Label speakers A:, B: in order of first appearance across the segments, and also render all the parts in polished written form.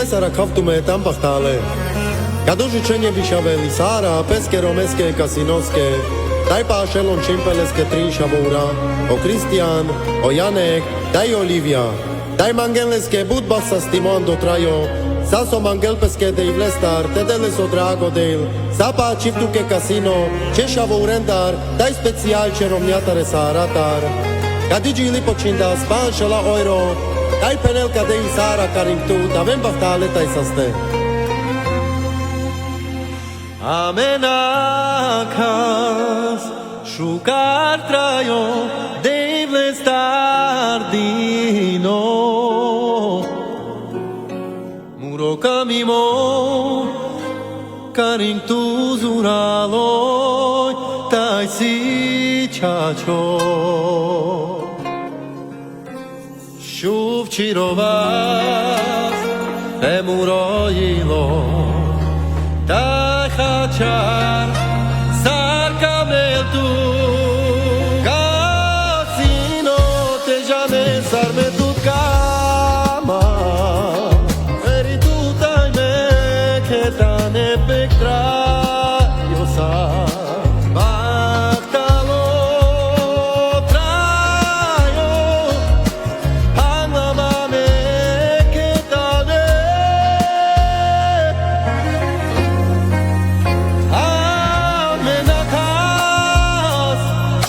A: Յես արակավտում է տան բախտալե Կադու ժիչենյե վիշավելի Սարա, պեսկե ռոմեսկե կասինոսկե Դայ պաշելոն չիմպելեսկե տրին շավոուրա O Cristian, o Janek, dai Olivia Dai mangelesque bud bassa stimon do traio Saso mangel pesche de ivlestar Tedeles o drago del Sapa ciftu che casino Ce shavourendar Dai special ce romniatare sa aratar Cadigi lipo cinda Spanșa la euro Dai penel ca de Sara caringtu Avem baftale tai saste
B: Amenacas Șucar traio Devle stardino Muro camimo Carin tu zuraloi Tai si chacho Șuv cirovas Pe muroilo Tai hachar Sarcamel tu Casino te jane sarme tut cama Eri tu tai me Ketane pectra Iosa Bactalo traio Anlamame Ketane Amenacas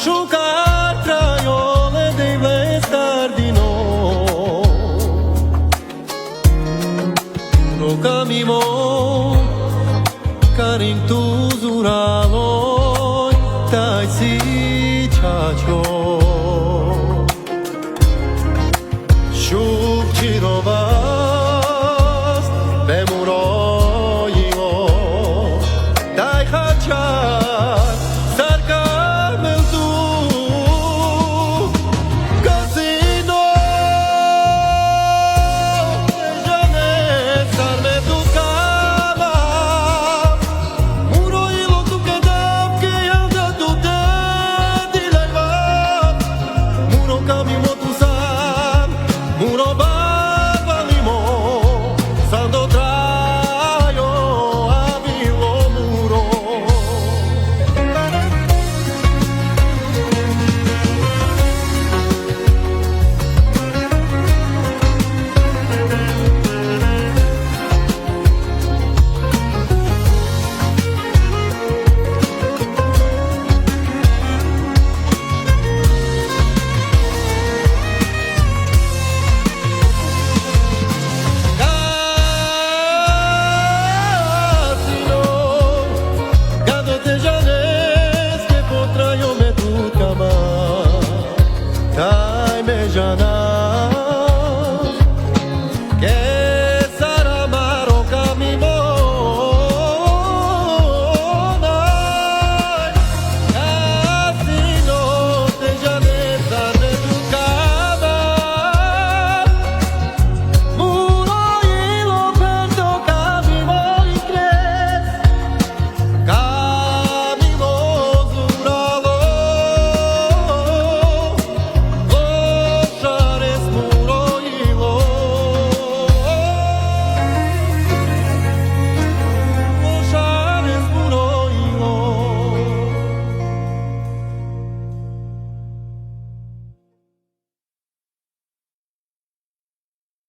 B: Șucar traiole Devle stardino Rocamimo Carin tu zuraloi Tai si chacho Șup cirova